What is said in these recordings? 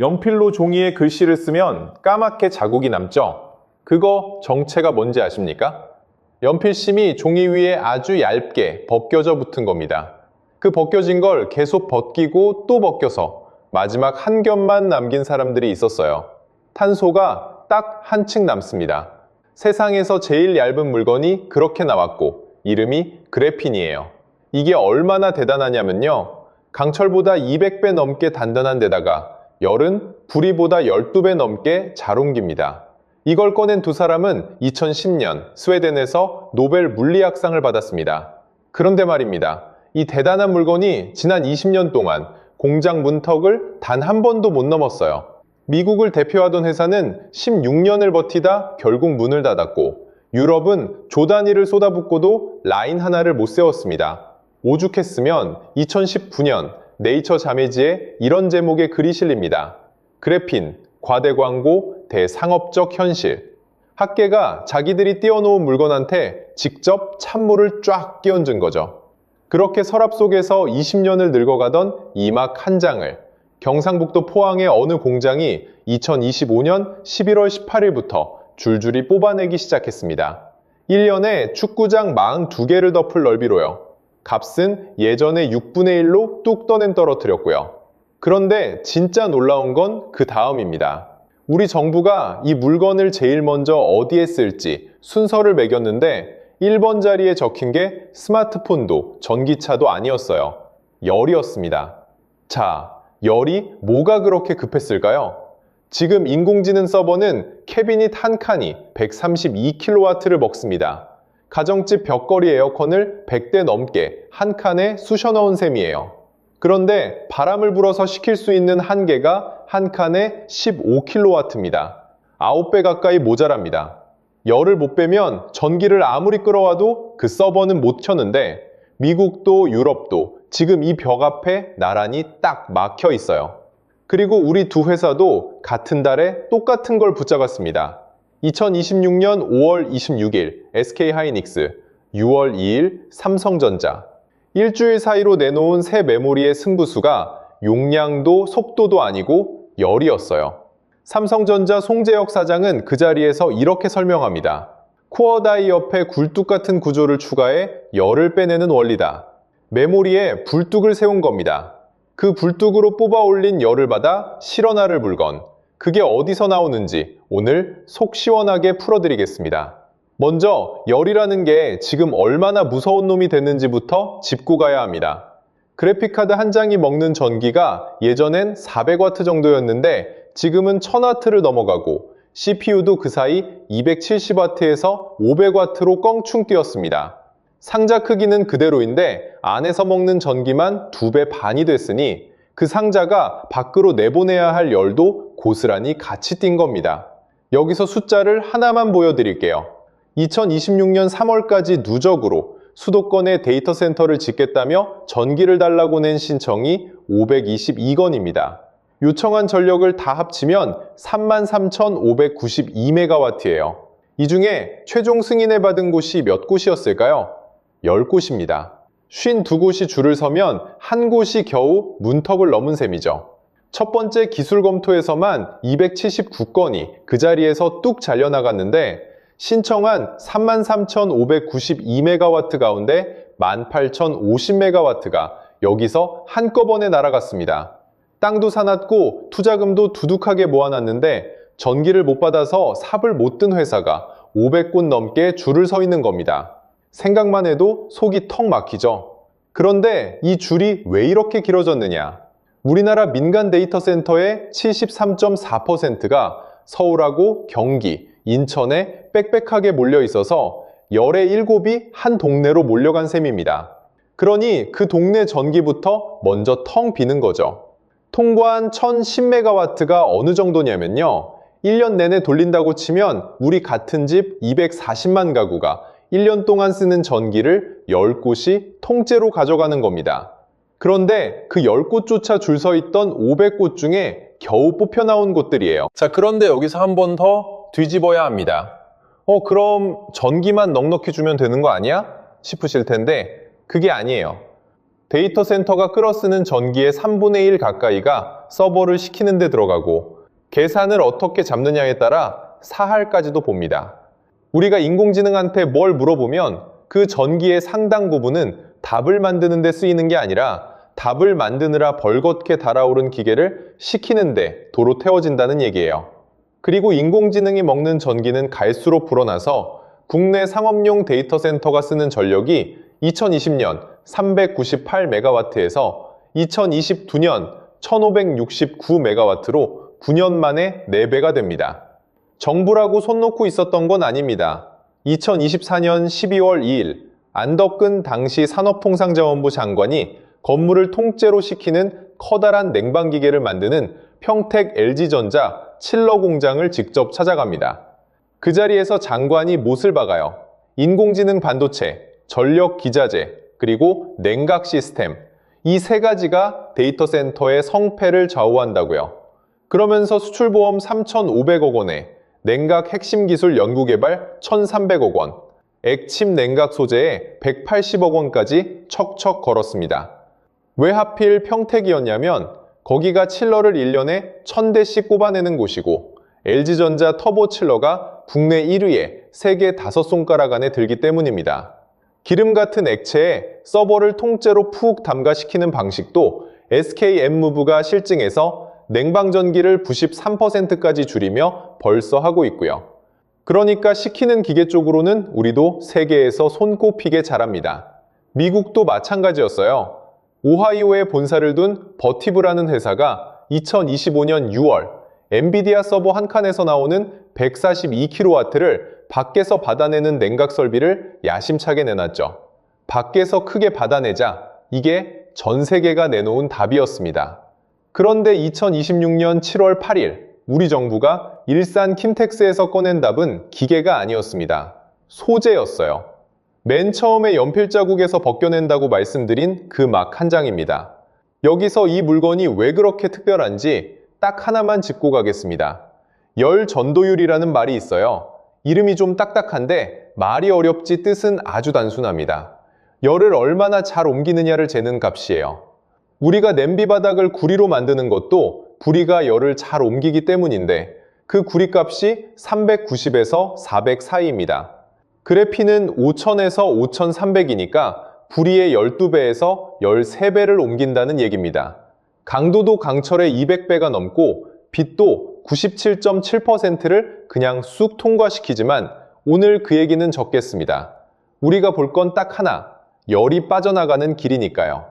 연필로 종이에 글씨를 쓰면 까맣게 자국이 남죠? 그거 정체가 뭔지 아십니까? 연필심이 종이 위에 아주 얇게 벗겨져 붙은 겁니다. 그 벗겨진 걸 계속 벗기고 또 벗겨서 마지막 한 겹만 남긴 사람들이 있었어요. 탄소가 딱 한 층 남습니다. 세상에서 제일 얇은 물건이 그렇게 나왔고 이름이 그래핀이에요. 이게 얼마나 대단하냐면요. 강철보다 200배 넘게 단단한 데다가 열은 구리보다 12배 넘게 잘 옮깁니다. 이걸 꺼낸 두 사람은 2010년 스웨덴에서 노벨 물리학상을 받았습니다. 그런데 말입니다. 이 대단한 물건이 지난 20년 동안 공장 문턱을 단 한 번도 못 넘었어요. 미국을 대표하던 회사는 16년을 버티다 결국 문을 닫았고 유럽은 조 단위를 쏟아붓고도 라인 하나를 못 세웠습니다. 오죽했으면 2019년 네이처 자매지에 이런 제목의 글이 실립니다. 그래핀, 과대 광고, 대상업적 현실. 학계가 자기들이 띄워놓은 물건한테 직접 찬물을 쫙 끼얹은 거죠. 그렇게 서랍 속에서 20년을 늙어가던 이막 한 장을 경상북도 포항의 어느 공장이 2025년 11월 18일부터 줄줄이 뽑아내기 시작했습니다. 1년에 축구장 42개를 덮을 넓이로요. 값은 예전의 6분의 1로 뚝 떠낸 떨어뜨렸고요. 그런데 진짜 놀라운 건 그 다음입니다. 우리 정부가 이 물건을 제일 먼저 어디에 쓸지 순서를 매겼는데 1번 자리에 적힌 게 스마트폰도 전기차도 아니었어요. 열이었습니다. 자, 열이 뭐가 그렇게 급했을까요? 지금 인공지능 서버는 캐비닛 한 칸이 132kW를 먹습니다. 가정집 벽걸이 에어컨을 100대 넘게 한 칸에 쑤셔 넣은 셈이에요. 그런데 바람을 불어서 식힐 수 있는 한계가 한 칸에 15kW입니다. 9배 가까이 모자랍니다. 열을 못 빼면 전기를 아무리 끌어와도 그 서버는 못 켜는데 미국도 유럽도 지금 이 벽 앞에 나란히 딱 막혀 있어요. 그리고 우리 두 회사도 같은 달에 똑같은 걸 붙잡았습니다. 2026년 5월 26일 SK하이닉스, 6월 2일 삼성전자. 일주일 사이로 내놓은 새 메모리의 승부수가 용량도 속도도 아니고 열이었어요. 삼성전자 송재혁 사장은 그 자리에서 이렇게 설명합니다. 코어 다이 옆에 굴뚝 같은 구조를 추가해 열을 빼내는 원리다. 메모리에 불뚝을 세운 겁니다. 그 불뚝으로 뽑아 올린 열을 받아 실어나를 물건. 그게 어디서 나오는지 오늘 속 시원하게 풀어드리겠습니다. 먼저 열이라는 게 지금 얼마나 무서운 놈이 됐는지부터 짚고 가야 합니다. 그래픽카드 한 장이 먹는 전기가 예전엔 400W 정도였는데 지금은 1000W를 넘어가고 CPU도 그 사이 270W에서 500W로 껑충 뛰었습니다. 상자 크기는 그대로인데 안에서 먹는 전기만 2배 반이 됐으니 그 상자가 밖으로 내보내야 할 열도 고스란히 같이 뛴 겁니다. 여기서 숫자를 하나만 보여드릴게요. 2026년 3월까지 누적으로 수도권에 데이터 센터를 짓겠다며 전기를 달라고 낸 신청이 522건입니다. 요청한 전력을 다 합치면 33,592MW예요. 이 중에 최종 승인을 받은 곳이 몇 곳이었을까요? 10곳입니다. 52곳이 줄을 서면 한 곳이 겨우 문턱을 넘은 셈이죠. 첫 번째 기술 검토에서만 279건이 그 자리에서 뚝 잘려나갔는데 신청한 33,592MW 가운데 18,050MW가 여기서 한꺼번에 날아갔습니다. 땅도 사놨고 투자금도 두둑하게 모아놨는데 전기를 못 받아서 삽을 못 든 회사가 500곳 넘게 줄을 서 있는 겁니다. 생각만 해도 속이 턱 막히죠. 그런데 이 줄이 왜 이렇게 길어졌느냐? 우리나라 민간 데이터 센터의 73.4%가 서울하고 경기, 인천에 빽빽하게 몰려 있어서 열의 7이 한 동네로 몰려간 셈입니다. 그러니 그 동네 전기부터 먼저 텅 비는 거죠. 통과한 1010MW가 어느 정도냐면요. 1년 내내 돌린다고 치면 우리 같은 집 240만 가구가 1년 동안 쓰는 전기를 10곳이 통째로 가져가는 겁니다. 그런데 그 10곳조차 줄 서 있던 500곳 중에 겨우 뽑혀 나온 곳들이에요. 자, 그런데 여기서 한 번 더 뒤집어야 합니다. 그럼 전기만 넉넉히 주면 되는 거 아니야? 싶으실 텐데 그게 아니에요. 데이터 센터가 끌어쓰는 전기의 3분의 1 가까이가 서버를 시키는 데 들어가고 계산을 어떻게 잡느냐에 따라 사할까지도 봅니다. 우리가 인공지능한테 뭘 물어보면 그 전기의 상당 부분은 답을 만드는 데 쓰이는 게 아니라 답을 만드느라 벌겋게 달아오른 기계를 시키는데 도로 태워진다는 얘기예요. 그리고 인공지능이 먹는 전기는 갈수록 불어나서 국내 상업용 데이터 센터가 쓰는 전력이 2020년 398메가와트에서 2022년 1569메가와트로 9년 만에 4배가 됩니다. 정부라고 손 놓고 있었던 건 아닙니다. 2024년 12월 2일 안덕근 당시 산업통상자원부 장관이 건물을 통째로 식히는 커다란 냉방기계를 만드는 평택 LG전자 칠러 공장을 직접 찾아갑니다. 그 자리에서 장관이 못을 박아요. 인공지능 반도체, 전력 기자재, 그리고 냉각 시스템, 이 3가지가 데이터 센터의 성패를 좌우한다고요. 그러면서 수출보험 3,500억 원에 냉각 핵심 기술 연구개발 1,300억 원, 액침 냉각 소재에 180억 원까지 척척 걸었습니다. 왜 하필 평택이었냐면 거기가 칠러를 1년에 1,000대씩 꼽아내는 곳이고 LG전자 터보 칠러가 국내 1위에 세계 5손가락 안에 들기 때문입니다. 기름 같은 액체에 서버를 통째로 푹 담가시키는 방식도 SK Enmove가 실증해서 냉방전기를 93%까지 줄이며 벌써 하고 있고요. 그러니까 식히는 기계 쪽으로는 우리도 세계에서 손꼽히게 잘합니다. 미국도 마찬가지였어요. 오하이오에 본사를 둔 버티브라는 회사가 2025년 6월 엔비디아 서버 한 칸에서 나오는 142kW를 밖에서 받아내는 냉각 설비를 야심차게 내놨죠. 밖에서 크게 받아내자 이게 전 세계가 내놓은 답이었습니다. 그런데 2026년 7월 8일 우리 정부가 일산 킨텍스에서 꺼낸 답은 기계가 아니었습니다. 소재였어요. 맨 처음에 연필 자국에서 벗겨낸다고 말씀드린 그 막 한 장입니다. 여기서 이 물건이 왜 그렇게 특별한지 딱 하나만 짚고 가겠습니다. 열 전도율이라는 말이 있어요. 이름이 좀 딱딱한데 말이 어렵지 뜻은 아주 단순합니다. 열을 얼마나 잘 옮기느냐를 재는 값이에요. 우리가 냄비 바닥을 구리로 만드는 것도 구리가 열을 잘 옮기기 때문인데 그 구리 값이 390에서 400 사이입니다. 그래핀은 5000에서 5300이니까 구리의 12배에서 13배를 옮긴다는 얘기입니다. 강도도 강철의 200배가 넘고 빛도 97.7%를 그냥 쑥 통과시키지만 오늘 그 얘기는 적겠습니다. 우리가 볼 건 딱 하나, 열이 빠져나가는 길이니까요.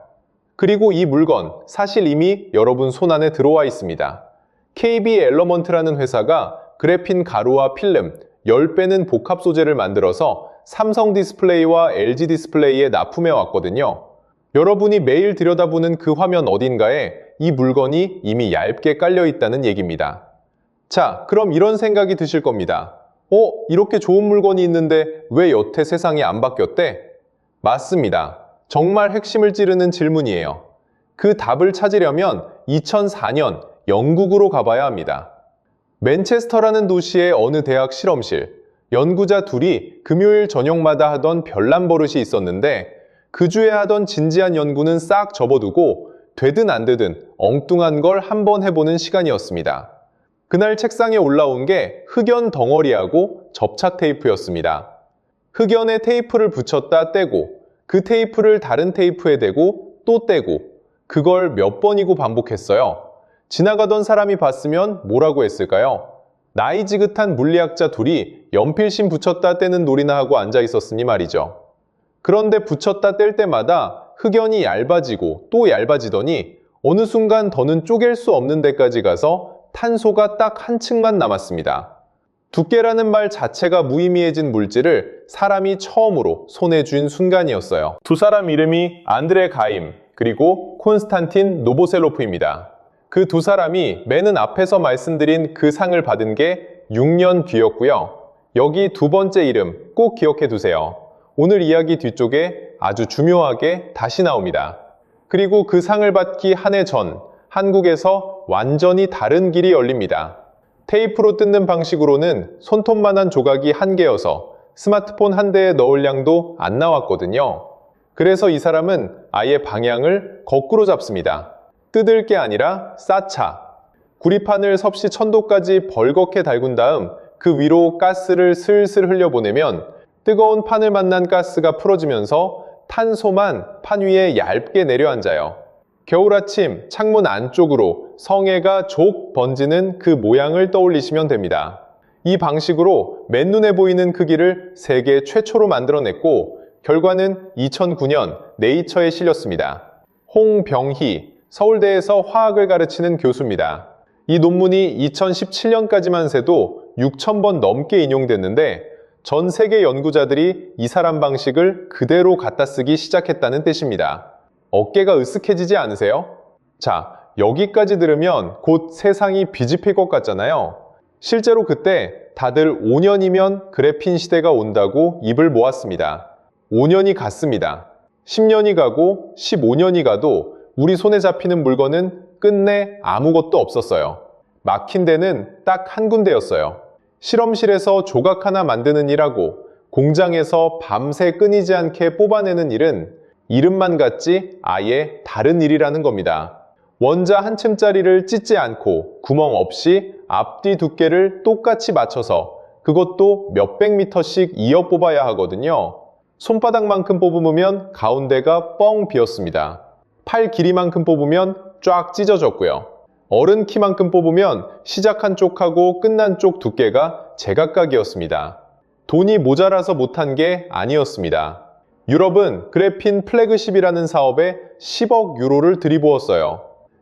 그리고 이 물건 사실 이미 여러분 손안에 들어와 있습니다. KB 엘러먼트라는 회사가 그래핀 가루와 필름 10배는 복합 소재를 만들어서 삼성 디스플레이와 LG 디스플레이에 납품해 왔거든요. 여러분이 매일 들여다보는 그 화면 어딘가에 이 물건이 이미 얇게 깔려 있다는 얘기입니다. 자, 그럼 이런 생각이 드실 겁니다. 이렇게 좋은 물건이 있는데 왜 여태 세상이 안 바뀌었대? 맞습니다. 정말 핵심을 찌르는 질문이에요. 그 답을 찾으려면 2004년 영국으로 가봐야 합니다. 맨체스터라는 도시의 어느 대학 실험실, 연구자 둘이 금요일 저녁마다 하던 별난 버릇이 있었는데 그 주에 하던 진지한 연구는 싹 접어두고 되든 안 되든 엉뚱한 걸 한번 해보는 시간이었습니다. 그날 책상에 올라온 게 흑연 덩어리하고 접착 테이프였습니다. 흑연에 테이프를 붙였다 떼고 그 테이프를 다른 테이프에 대고 또 떼고 그걸 몇 번이고 반복했어요. 지나가던 사람이 봤으면 뭐라고 했을까요? 나이 지긋한 물리학자 둘이 연필심 붙였다 떼는 놀이나 하고 앉아 있었으니 말이죠. 그런데 붙였다 뗄 때마다 흑연이 얇아지고 또 얇아지더니 어느 순간 더는 쪼갤 수 없는 데까지 가서 탄소가 딱 한 층만 남았습니다. 두께라는 말 자체가 무의미해진 물질을 사람이 처음으로 손에 쥔 순간이었어요. 두 사람 이름이 안드레 가임 그리고 콘스탄틴 노보셀로프입니다. 그 두 사람이 맨은 앞에서 말씀드린 그 상을 받은 게 6년 뒤였고요. 여기 두 번째 이름 꼭 기억해 두세요. 오늘 이야기 뒤쪽에 아주 중요하게 다시 나옵니다. 그리고 그 상을 받기 한 해 전 한국에서 완전히 다른 길이 열립니다. 테이프로 뜯는 방식으로는 손톱만한 조각이 한 개여서 스마트폰 한 대에 넣을 양도 안 나왔거든요. 그래서 이 사람은 아예 방향을 거꾸로 잡습니다. 뜯을 게 아니라 쌓자. 구리판을 섭씨 1000도까지 벌겋게 달군 다음 그 위로 가스를 슬슬 흘려보내면 뜨거운 판을 만난 가스가 풀어지면서 탄소만 판 위에 얇게 내려앉아요. 겨울 아침 창문 안쪽으로 성에가 족 번지는 그 모양을 떠올리시면 됩니다. 이 방식으로 맨눈에 보이는 크기를 세계 최초로 만들어냈고 결과는 2009년 네이처에 실렸습니다. 홍병희, 서울대에서 화학을 가르치는 교수입니다. 이 논문이 2017년까지만 세도 6,000번 넘게 인용됐는데 전 세계 연구자들이 이 사람 방식을 그대로 갖다 쓰기 시작했다는 뜻입니다. 어깨가 으쓱해지지 않으세요? 자, 여기까지 들으면 곧 세상이 비집힐 것 같잖아요. 실제로 그때 다들 5년이면 그래핀 시대가 온다고 입을 모았습니다. 5년이 갔습니다. 10년이 가고 15년이 가도 우리 손에 잡히는 물건은 끝내 아무것도 없었어요. 막힌 데는 딱 한 군데였어요. 실험실에서 조각 하나 만드는 일하고 공장에서 밤새 끊이지 않게 뽑아내는 일은 이름만 같지 아예 다른 일이라는 겁니다. 원자 한 층짜리를 찢지 않고 구멍 없이 앞뒤 두께를 똑같이 맞춰서 그것도 몇백 미터씩 이어 뽑아야 하거든요. 손바닥만큼 뽑으면 가운데가 뻥 비었습니다. 팔 길이만큼 뽑으면 쫙 찢어졌고요. 어른 키만큼 뽑으면 시작한 쪽하고 끝난 쪽 두께가 제각각이었습니다. 돈이 모자라서 못한 게 아니었습니다. 유럽은 그래핀 플래그십이라는 사업에 10억 유로를 들이부었어요.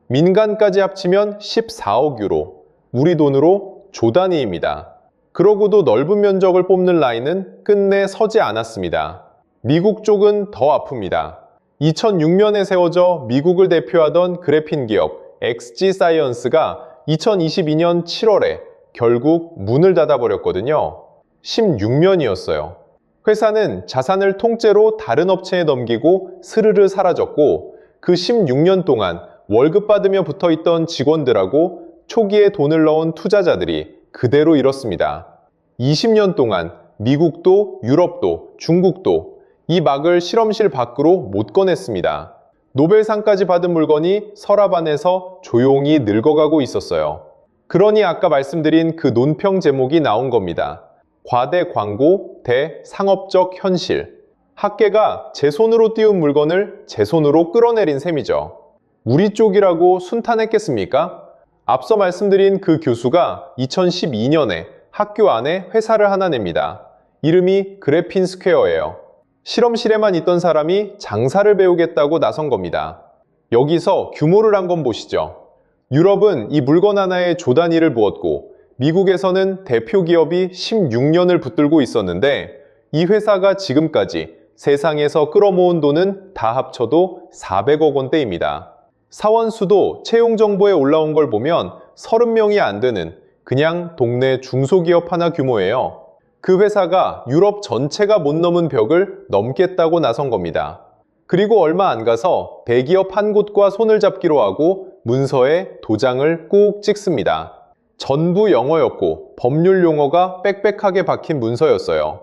민간까지 합치면 14억 유로, 우리 돈으로 조 단위입니다. 그러고도 넓은 면적을 뽑는 라인은 끝내 서지 않았습니다. 미국 쪽은 더 아픕니다. 2006년에 세워져 미국을 대표하던 그래핀 기업 XG 사이언스가 2022년 7월에 결국 문을 닫아버렸거든요. 16년이었어요. 회사는 자산을 통째로 다른 업체에 넘기고 스르르 사라졌고 그 16년 동안 월급 받으며 붙어있던 직원들하고 초기에 돈을 넣은 투자자들이 그대로 잃었습니다. 20년 동안 미국도 유럽도 중국도 이 막을 실험실 밖으로 못 꺼냈습니다. 노벨상까지 받은 물건이 서랍 안에서 조용히 늙어가고 있었어요. 그러니 아까 말씀드린 그 논평 제목이 나온 겁니다. 과대 광고 대 상업적 현실. 학계가 제 손으로 띄운 물건을 제 손으로 끌어내린 셈이죠. 우리 쪽이라고 순탄했겠습니까? 앞서 말씀드린 그 교수가 2012년에 학교 안에 회사를 하나 냅니다. 이름이 그래핀 스퀘어예요. 실험실에만 있던 사람이 장사를 배우겠다고 나선 겁니다. 여기서 규모를 한번 보시죠. 유럽은 이 물건 하나에 조 단위를 부었고 미국에서는 대표 기업이 16년을 붙들고 있었는데 이 회사가 지금까지 세상에서 끌어모은 돈은 다 합쳐도 400억 원대입니다. 사원 수도 채용 정보에 올라온 걸 보면 30명이 안 되는 그냥 동네 중소기업 하나 규모예요. 그 회사가 유럽 전체가 못 넘은 벽을 넘겠다고 나선 겁니다. 그리고 얼마 안 가서 대기업 한 곳과 손을 잡기로 하고 문서에 도장을 꾹 찍습니다. 전부 영어였고 법률 용어가 빽빽하게 박힌 문서였어요.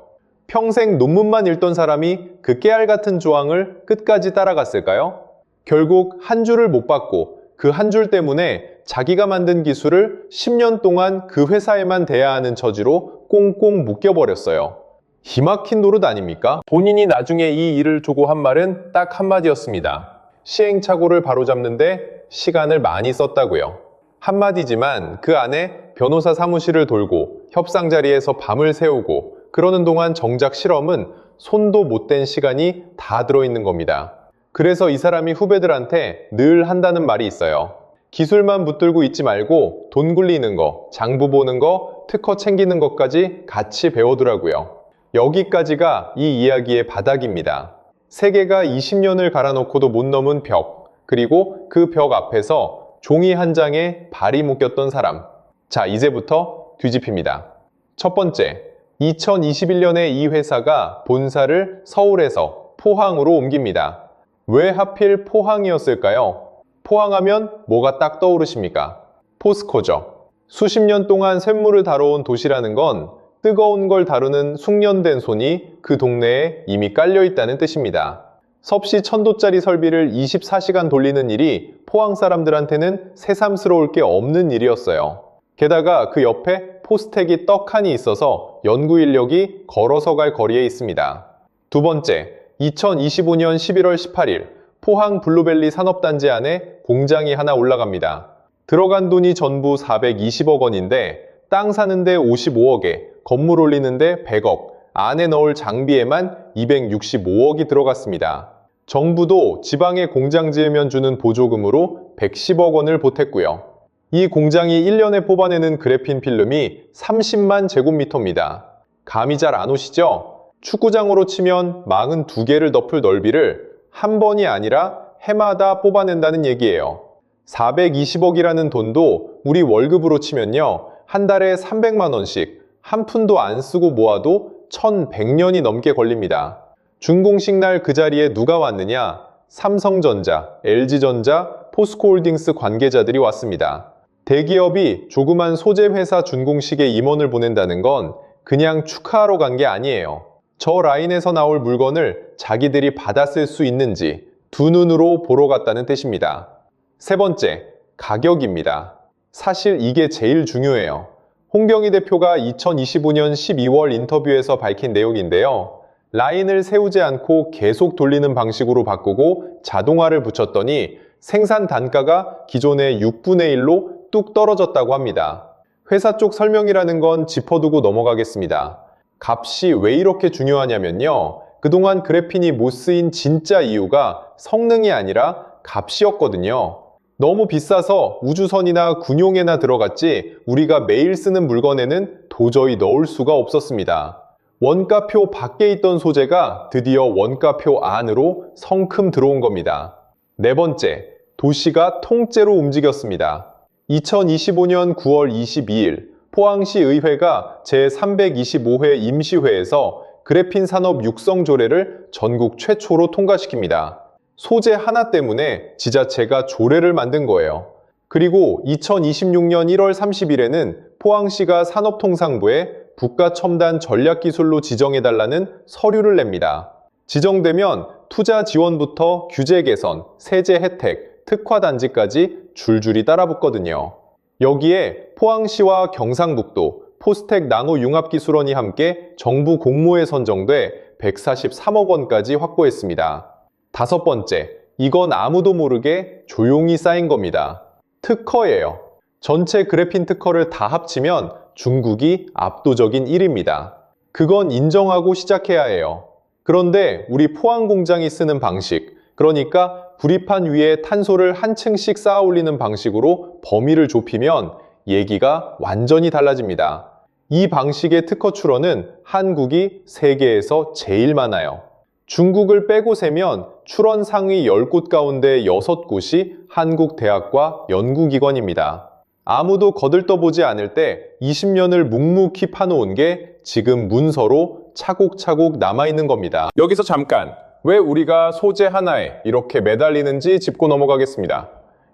평생 논문만 읽던 사람이 그 깨알 같은 조항을 끝까지 따라갔을까요? 결국 한 줄을 못 받고 그 한 줄 때문에 자기가 만든 기술을 10년 동안 그 회사에만 대야 하는 처지로 꽁꽁 묶여버렸어요. 기막힌 노릇 아닙니까? 본인이 나중에 이 일을 두고 한 말은 딱 한마디였습니다. 시행착오를 바로잡는데 시간을 많이 썼다고요. 한마디지만 그 안에 변호사 사무실을 돌고 협상 자리에서 밤을 새우고 그러는 동안 정작 실험은 손도 못 댄 시간이 다 들어있는 겁니다. 그래서 이 사람이 후배들한테 늘 한다는 말이 있어요. 기술만 붙들고 있지 말고 돈 굴리는 거, 장부 보는 거, 특허 챙기는 것까지 같이 배워두라고요. 여기까지가 이 이야기의 바닥입니다. 세계가 20년을 갈아놓고도 못 넘은 벽, 그리고 그 벽 앞에서 종이 한 장에 발이 묶였던 사람. 자, 이제부터 뒤집힙니다. 첫 번째, 2021년에 이 회사가 본사를 서울에서 포항으로 옮깁니다. 왜 하필 포항이었을까요? 포항하면 뭐가 딱 떠오르십니까? 포스코죠. 수십 년 동안 쇳물을 다뤄온 도시라는 건 뜨거운 걸 다루는 숙련된 손이 그 동네에 이미 깔려 있다는 뜻입니다. 섭씨 1000도짜리 설비를 24시간 돌리는 일이 포항 사람들한테는 새삼스러울 게 없는 일이었어요. 게다가 그 옆에 포스텍이 떡하니 있어서 연구 인력이 걸어서 갈 거리에 있습니다. 두 번째, 2025년 11월 18일 포항 블루벨리 산업단지 안에 공장이 하나 올라갑니다. 들어간 돈이 전부 420억 원인데 땅 사는데 55억에 건물 올리는데 100억, 안에 넣을 장비에만 265억이 들어갔습니다. 정부도 지방에 공장 지으면 주는 보조금으로 110억 원을 보탰고요. 이 공장이 1년에 뽑아내는 그래핀 필름이 30만 제곱미터입니다. 감이 잘 안 오시죠? 축구장으로 치면 42개를 덮을 넓이를 한 번이 아니라 해마다 뽑아낸다는 얘기예요. 420억이라는 돈도 우리 월급으로 치면요, 한 달에 300만 원씩 한 푼도 안 쓰고 모아도 1100년이 넘게 걸립니다. 준공식 날 그 자리에 누가 왔느냐? 삼성전자, LG전자, 포스코홀딩스 관계자들이 왔습니다. 대기업이 조그만 소재 회사 준공식에 임원을 보낸다는 건 그냥 축하하러 간 게 아니에요. 저 라인에서 나올 물건을 자기들이 받았을 수 있는지 두 눈으로 보러 갔다는 뜻입니다. 세 번째, 가격입니다. 사실 이게 제일 중요해요. 홍경희 대표가 2025년 12월 인터뷰에서 밝힌 내용인데요. 라인을 세우지 않고 계속 돌리는 방식으로 바꾸고 자동화를 붙였더니 생산 단가가 기존의 6분의 1로 뚝 떨어졌다고 합니다. 회사 쪽 설명이라는 건 짚어두고 넘어가겠습니다. 값이 왜 이렇게 중요하냐면요, 그동안 그래핀이 못 쓰인 진짜 이유가 성능이 아니라 값이었거든요. 너무 비싸서 우주선이나 군용에나 들어갔지 우리가 매일 쓰는 물건에는 도저히 넣을 수가 없었습니다. 원가표 밖에 있던 소재가 드디어 원가표 안으로 성큼 들어온 겁니다. 네 번째, 도시가 통째로 움직였습니다. 2025년 9월 22일 포항시 의회가 제325회 임시회에서 그래핀 산업 육성 조례를 전국 최초로 통과시킵니다. 소재 하나 때문에 지자체가 조례를 만든 거예요. 그리고 2026년 1월 30일에는 포항시가 산업통상부에 국가첨단 전략기술로 지정해달라는 서류를 냅니다. 지정되면 투자 지원부터 규제 개선, 세제 혜택, 특화단지까지 줄줄이 따라붙거든요. 여기에 포항시와 경상북도, 포스텍 나노융합기술원이 함께 정부 공모에 선정돼 143억 원까지 확보했습니다. 다섯 번째, 이건 아무도 모르게 조용히 쌓인 겁니다. 특허예요. 전체 그래핀 특허를 다 합치면 중국이 압도적인 1위입니다. 그건 인정하고 시작해야 해요. 그런데 우리 포항 공장이 쓰는 방식, 그러니까 구리판 위에 탄소를 한 층씩 쌓아 올리는 방식으로 범위를 좁히면 얘기가 완전히 달라집니다. 이 방식의 특허 출원은 한국이 세계에서 제일 많아요. 중국을 빼고 세면 출원 상위 10곳 가운데 6곳이 한국 대학과 연구기관입니다. 아무도 거들떠보지 않을 때 20년을 묵묵히 파놓은 게 지금 문서로 차곡차곡 남아있는 겁니다. 여기서 잠깐, 왜 우리가 소재 하나에 이렇게 매달리는지 짚고 넘어가겠습니다.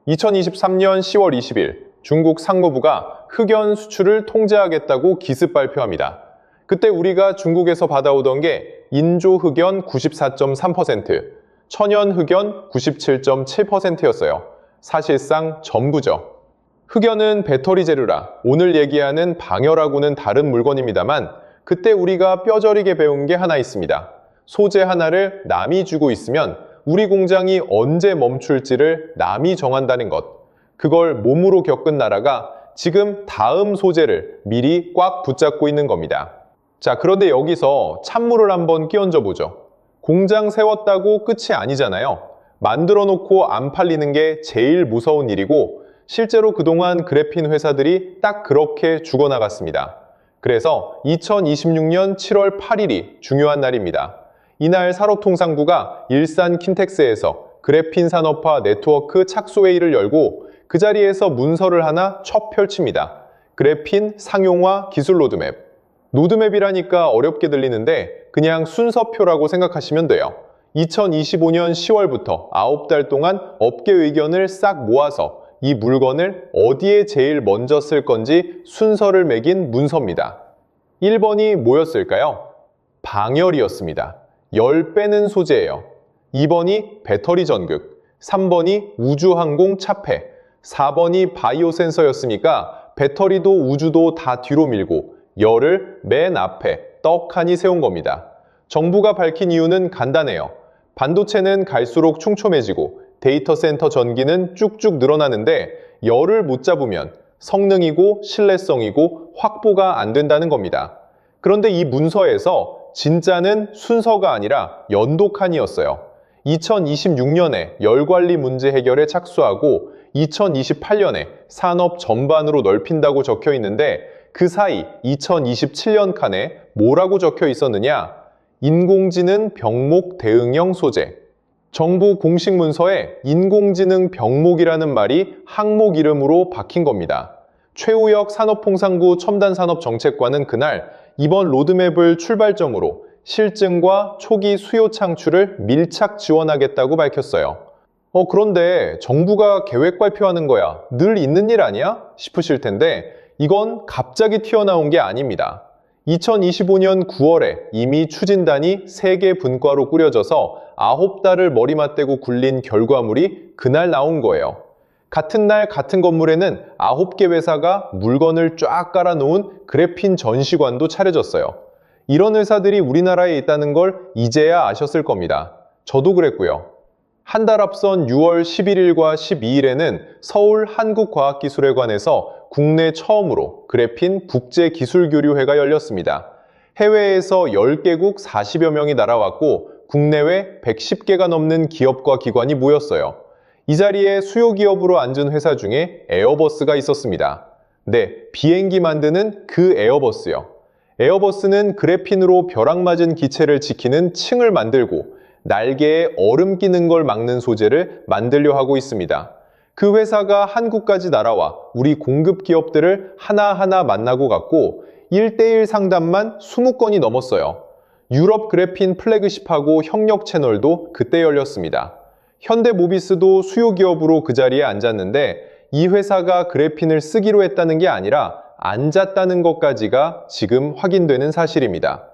2023년 10월 20일 중국 상무부가 흑연 수출을 통제하겠다고 기습 발표합니다. 그때 우리가 중국에서 받아오던 게 인조 흑연 94.3%, 천연 흑연 97.7%였어요. 사실상 전부죠. 흑연은 배터리 재료라 오늘 얘기하는 방열하고는 다른 물건입니다만 그때 우리가 뼈저리게 배운 게 하나 있습니다. 소재 하나를 남이 주고 있으면 우리 공장이 언제 멈출지를 남이 정한다는 것. 그걸 몸으로 겪은 나라가 지금 다음 소재를 미리 꽉 붙잡고 있는 겁니다. 자, 그런데 여기서 찬물을 한번 끼얹어 보죠. 공장 세웠다고 끝이 아니잖아요. 만들어 놓고 안 팔리는 게 제일 무서운 일이고 실제로 그동안 그래핀 회사들이 딱 그렇게 죽어나갔습니다. 그래서 2026년 7월 8일이 중요한 날입니다. 이날 산업통상부가 일산 킨텍스에서 그래핀 산업화 네트워크 착수회의를 열고 그 자리에서 문서를 하나 첫 펼칩니다. 그래핀 상용화 기술 로드맵. 로드맵이라니까 어렵게 들리는데 그냥 순서표라고 생각하시면 돼요. 2025년 10월부터 9달 동안 업계 의견을 싹 모아서 이 물건을 어디에 제일 먼저 쓸 건지 순서를 매긴 문서입니다. 1번이 뭐였을까요? 방열이었습니다. 열 빼는 소재예요. 2번이 배터리 전극, 3번이 우주항공 차폐, 4번이 바이오 센서였으니까 배터리도 우주도 다 뒤로 밀고 열을 맨 앞에 떡하니 세운 겁니다. 정부가 밝힌 이유는 간단해요. 반도체는 갈수록 촘촘해지고 데이터 센터 전기는 쭉쭉 늘어나는데 열을 못 잡으면 성능이고 신뢰성이고 확보가 안 된다는 겁니다. 그런데 이 문서에서 진짜는 순서가 아니라 연도칸이었어요. 2026년에 열관리 문제 해결에 착수하고 2028년에 산업 전반으로 넓힌다고 적혀 있는데 그 사이 2027년 칸에 뭐라고 적혀 있었느냐? 인공지능 병목 대응형 소재. 정부 공식 문서에 인공지능 병목이라는 말이 항목 이름으로 박힌 겁니다. 최우혁 산업통상부 첨단산업정책관은 그날 이번 로드맵을 출발점으로 실증과 초기 수요 창출을 밀착 지원하겠다고 밝혔어요. 그런데 정부가 계획 발표하는 거야 늘 있는 일 아니야? 싶으실 텐데 이건 갑자기 튀어나온 게 아닙니다. 2025년 9월에 이미 추진단이 3개 분과로 꾸려져서 9달을 머리맞대고 굴린 결과물이 그날 나온 거예요. 같은 날 같은 건물에는 9개 회사가 물건을 쫙 깔아놓은 그래핀 전시관도 차려졌어요. 이런 회사들이 우리나라에 있다는 걸 이제야 아셨을 겁니다. 저도 그랬고요. 한 달 앞선 6월 11일과 12일에는 서울 한국과학기술회관에서 국내 처음으로 그래핀 국제기술교류회가 열렸습니다. 해외에서 10개국 40여 명이 날아왔고 국내외 110개가 넘는 기업과 기관이 모였어요. 이 자리에 수요 기업으로 앉은 회사 중에 에어버스가 있었습니다. 네, 비행기 만드는 그 에어버스요. 에어버스는 그래핀으로 벼락 맞은 기체를 지키는 층을 만들고 날개에 얼음 끼는 걸 막는 소재를 만들려 하고 있습니다. 그 회사가 한국까지 날아와 우리 공급 기업들을 하나하나 만나고 갔고 1대1 상담만 20건이 넘었어요. 유럽 그래핀 플래그십하고 협력 채널도 그때 열렸습니다. 현대모비스도 수요 기업으로 그 자리에 앉았는데 이 회사가 그래핀을 쓰기로 했다는 게 아니라 앉았다는 것까지가 지금 확인되는 사실입니다.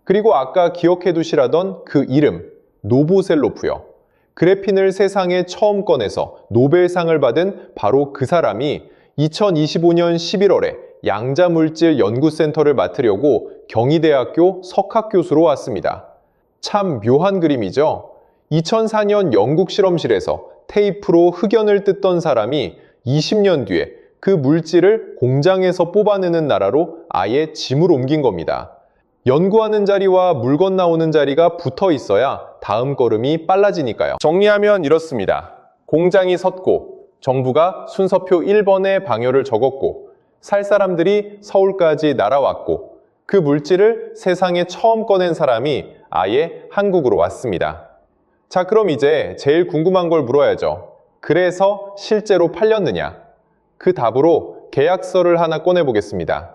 그리고 아까 기억해 두시라던 그 이름, 노보셀로프요. 그래핀을 세상에 처음 꺼내서 노벨상을 받은 바로 그 사람이 2025년 11월에 양자물질 연구센터를 맡으려고 경희대학교 석학교수로 왔습니다. 참 묘한 그림이죠? 2004년 영국 실험실에서 테이프로 흑연을 뜯던 사람이 20년 뒤에 그 물질을 공장에서 뽑아내는 나라로 아예 짐을 옮긴 겁니다. 연구하는 자리와 물건 나오는 자리가 붙어 있어야 다음 걸음이 빨라지니까요. 정리하면 이렇습니다. 공장이 섰고 정부가 순서표 1번에 방열을 적었고 살 사람들이 서울까지 날아왔고 그 물질을 세상에 처음 꺼낸 사람이 아예 한국으로 왔습니다. 자, 그럼 이제 제일 궁금한 걸 물어야죠. 그래서 실제로 팔렸느냐? 그 답으로 계약서를 하나 꺼내보겠습니다.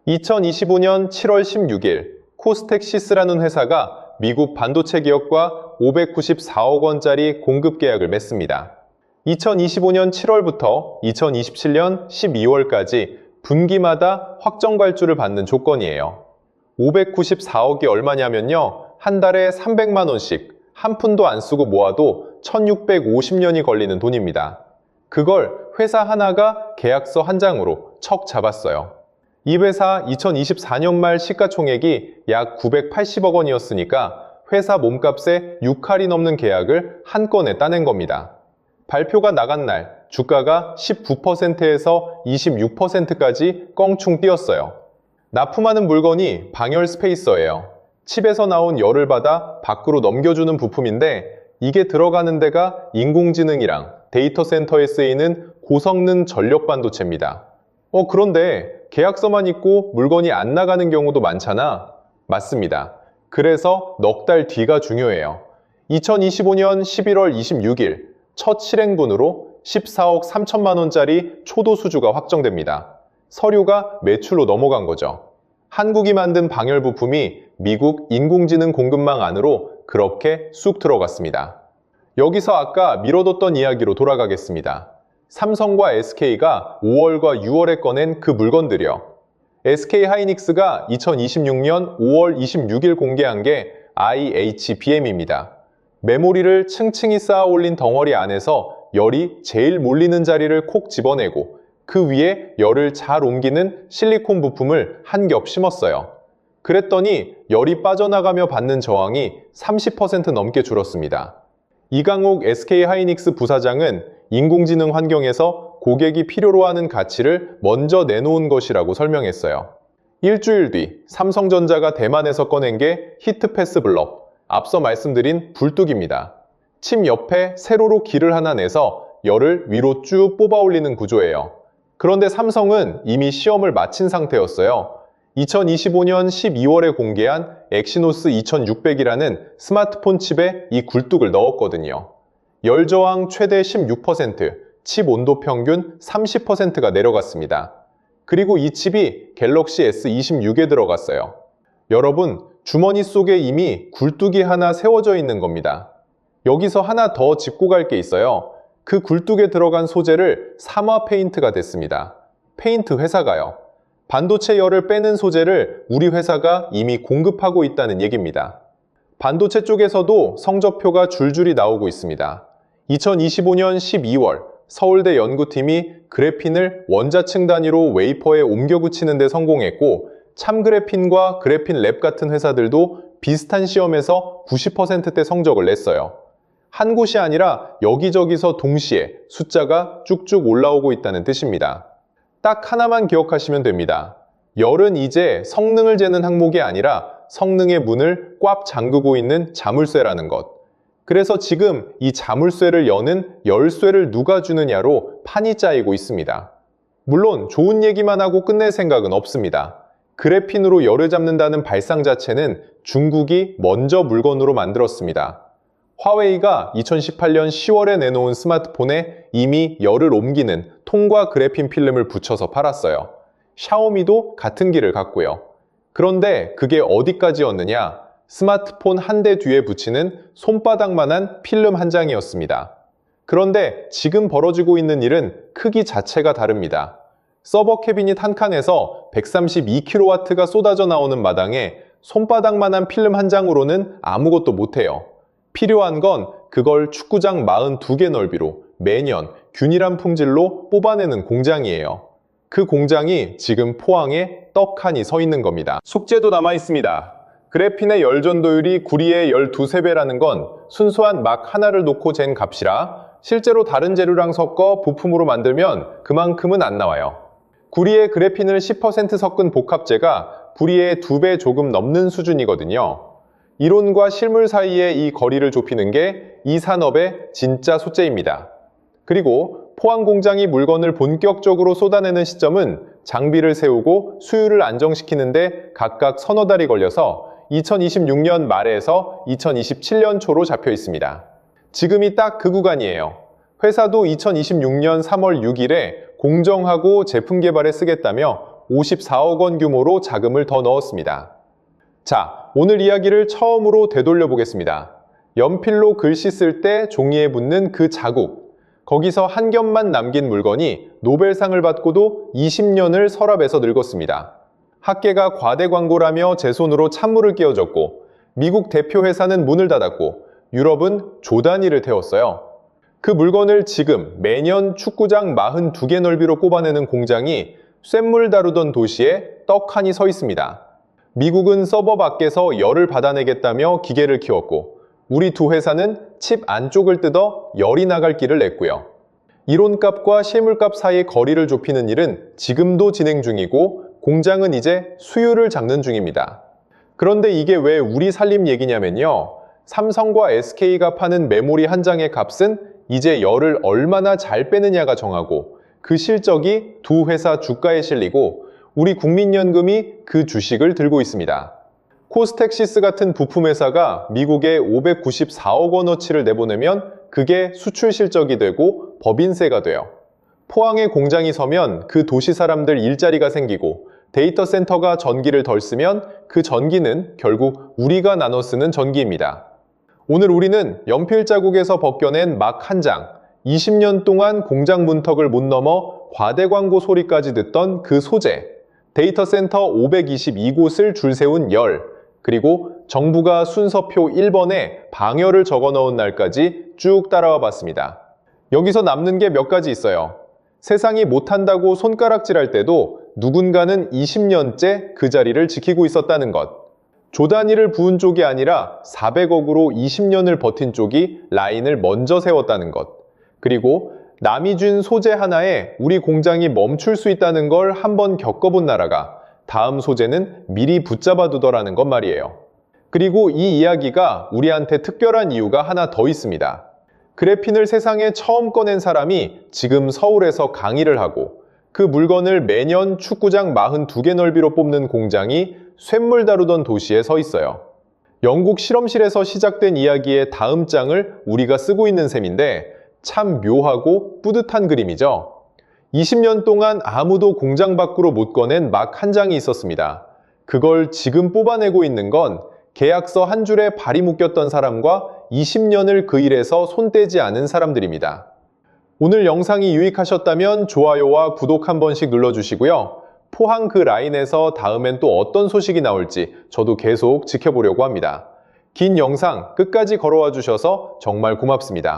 2025년 7월 16일 코스텍시스라는 회사가 미국 반도체 기업과 594억 원짜리 공급 계약을 맺습니다. 2025년 7월부터 2027년 12월까지 분기마다 확정 발주를 받는 조건이에요. 594억이 얼마냐면요. 한 달에 300만 원씩 한 푼도 안 쓰고 모아도 1650년이 걸리는 돈입니다. 그걸 회사 하나가 계약서 한 장으로 척 잡았어요. 이 회사 2024년 말 시가총액이 약 980억 원이었으니까 회사 몸값의 6할이 넘는 계약을 한 건에 따낸 겁니다. 발표가 나간 날 주가가 19%에서 26%까지 껑충 뛰었어요. 납품하는 물건이 방열 스페이서예요. 칩에서 나온 열을 받아 밖으로 넘겨주는 부품인데 이게 들어가는 데가 인공지능이랑 데이터 센터에 쓰이는 고성능 전력 반도체입니다. 그런데 계약서만 있고 물건이 안 나가는 경우도 많잖아. 맞습니다. 그래서 넉 달 뒤가 중요해요. 2025년 11월 26일 첫 실행분으로 14억 3천만 원짜리 초도수주가 확정됩니다. 서류가 매출로 넘어간 거죠. 한국이 만든 방열 부품이 미국 인공지능 공급망 안으로 그렇게 쑥 들어갔습니다. 여기서 아까 미뤄뒀던 이야기로 돌아가겠습니다. 삼성과 SK가 5월과 6월에 꺼낸 그 물건들이요. SK하이닉스가 2026년 5월 26일 공개한 게 IHBM입니다. 메모리를 층층이 쌓아 올린 덩어리 안에서 열이 제일 몰리는 자리를 콕 집어내고 그 위에 열을 잘 옮기는 실리콘 부품을 한 겹 심었어요. 그랬더니 열이 빠져나가며 받는 저항이 30% 넘게 줄었습니다. 이강욱 SK하이닉스 부사장은 인공지능 환경에서 고객이 필요로 하는 가치를 먼저 내놓은 것이라고 설명했어요. 일주일 뒤 삼성전자가 대만에서 꺼낸 게 히트패스 블럭, 앞서 말씀드린 불뚝입니다. 칩 옆에 세로로 길을 하나 내서 열을 위로 쭉 뽑아 올리는 구조예요. 그런데 삼성은 이미 시험을 마친 상태였어요. 2025년 12월에 공개한 엑시노스 2600이라는 스마트폰 칩에 이 굴뚝을 넣었거든요. 열 저항 최대 16%, 칩 온도 평균 30%가 내려갔습니다. 그리고 이 칩이 갤럭시 S26에 들어갔어요. 여러분, 주머니 속에 이미 굴뚝이 하나 세워져 있는 겁니다. 여기서 하나 더 짚고 갈 게 있어요. 그 굴뚝에 들어간 소재를 삼화 페인트가 됐습니다. 페인트 회사가요. 반도체 열을 빼는 소재를 우리 회사가 이미 공급하고 있다는 얘기입니다. 반도체 쪽에서도 성적표가 줄줄이 나오고 있습니다. 2025년 12월 서울대 연구팀이 그래핀을 원자층 단위로 웨이퍼에 옮겨 붙이는 데 성공했고 참그래핀과 그래핀랩 같은 회사들도 비슷한 시험에서 90%대 성적을 냈어요. 한 곳이 아니라 여기저기서 동시에 숫자가 쭉쭉 올라오고 있다는 뜻입니다. 딱 하나만 기억하시면 됩니다. 열은 이제 성능을 재는 항목이 아니라 성능의 문을 꽉 잠그고 있는 자물쇠라는 것. 그래서 지금 이 자물쇠를 여는 열쇠를 누가 주느냐로 판이 짜이고 있습니다. 물론 좋은 얘기만 하고 끝낼 생각은 없습니다. 그래핀으로 열을 잡는다는 발상 자체는 중국이 먼저 물건으로 만들었습니다. 화웨이가 2018년 10월에 내놓은 스마트폰에 이미 열을 옮기는 통과 그래핀 필름을 붙여서 팔았어요. 샤오미도 같은 길을 갔고요. 그런데 그게 어디까지였느냐? 스마트폰 한 대 뒤에 붙이는 손바닥만한 필름 한 장이었습니다. 그런데 지금 벌어지고 있는 일은 크기 자체가 다릅니다. 서버 캐비닛 한 칸에서 132kW가 쏟아져 나오는 마당에 손바닥만한 필름 한 장으로는 아무것도 못해요. 필요한 건 그걸 축구장 42개 넓이로 매년 균일한 품질로 뽑아내는 공장이에요. 그 공장이 지금 포항에 떡하니 서 있는 겁니다. 숙제도 남아 있습니다. 그래핀의 열 전도율이 구리의 12~13배라는 건 순수한 막 하나를 놓고 잰 값이라 실제로 다른 재료랑 섞어 부품으로 만들면 그만큼은 안 나와요. 구리의 그래핀을 10% 섞은 복합재가 구리의 2배 조금 넘는 수준이거든요. 이론과 실물 사이의 이 거리를 좁히는 게 이 산업의 진짜 소재입니다. 그리고 포항 공장이 물건을 본격적으로 쏟아내는 시점은 장비를 세우고 수율을 안정시키는데 각각 서너 달이 걸려서 2026년 말에서 2027년 초로 잡혀 있습니다. 지금이 딱 그 구간이에요. 회사도 2026년 3월 6일에 공정하고 제품 개발에 쓰겠다며 54억 원 규모로 자금을 더 넣었습니다. 자, 오늘 이야기를 처음으로 되돌려 보겠습니다. 연필로 글씨 쓸 때 종이에 붙는 그 자국, 거기서 한 겹만 남긴 물건이 노벨상을 받고도 20년을 서랍에서 늙었습니다. 학계가 과대 광고라며 제 손으로 찬물을 끼워줬고 미국 대표 회사는 문을 닫았고 유럽은 조단위를 태웠어요. 그 물건을 지금 매년 축구장 42개 넓이로 꼽아내는 공장이 쇳물 다루던 도시에 떡하니 서 있습니다. 미국은 서버 밖에서 열을 받아내겠다며 기계를 키웠고 우리 두 회사는 칩 안쪽을 뜯어 열이 나갈 길을 냈고요. 이론값과 실물값 사이의 거리를 좁히는 일은 지금도 진행 중이고 공장은 이제 수율을 잡는 중입니다. 그런데 이게 왜 우리 살림 얘기냐면요. 삼성과 SK가 파는 메모리 한 장의 값은 이제 열을 얼마나 잘 빼느냐가 정하고 그 실적이 두 회사 주가에 실리고 우리 국민연금이 그 주식을 들고 있습니다. 코스텍시스 같은 부품회사가 미국에 594억 원어치를 내보내면 그게 수출 실적이 되고 법인세가 돼요. 포항에 공장이 서면 그 도시 사람들 일자리가 생기고 데이터 센터가 전기를 덜 쓰면 그 전기는 결국 우리가 나눠 쓰는 전기입니다. 오늘 우리는 연필 자국에서 벗겨낸 막 한 장, 20년 동안 공장 문턱을 못 넘어 과대 광고 소리까지 듣던 그 소재, 데이터 센터 522곳을 줄 세운 열, 그리고 정부가 순서표 1번에 방열을 적어 넣은 날까지 쭉 따라와 봤습니다. 여기서 남는 게 몇 가지 있어요. 세상이 못한다고 손가락질할 때도 누군가는 20년째 그 자리를 지키고 있었다는 것. 조 단위를 부은 쪽이 아니라 400억으로 20년을 버틴 쪽이 라인을 먼저 세웠다는 것. 그리고 남이 준 소재 하나에 우리 공장이 멈출 수 있다는 걸 한번 겪어본 나라가 다음 소재는 미리 붙잡아 두더라는 것 말이에요. 그리고 이 이야기가 우리한테 특별한 이유가 하나 더 있습니다. 그래핀을 세상에 처음 꺼낸 사람이 지금 서울에서 강의를 하고 그 물건을 매년 축구장 42개 넓이로 뽑는 공장이 쇳물 다루던 도시에 서 있어요. 영국 실험실에서 시작된 이야기의 다음 장을 우리가 쓰고 있는 셈인데 참 묘하고 뿌듯한 그림이죠. 20년 동안 아무도 공장 밖으로 못 꺼낸 막 한 장이 있었습니다. 그걸 지금 뽑아내고 있는 건 계약서 한 줄에 발이 묶였던 사람과 20년을 그 일에서 손 떼지 않은 사람들입니다. 오늘 영상이 유익하셨다면 좋아요와 구독 한 번씩 눌러주시고요. 포항 그 라인에서 다음엔 또 어떤 소식이 나올지 저도 계속 지켜보려고 합니다. 긴 영상 끝까지 걸어와 주셔서 정말 고맙습니다.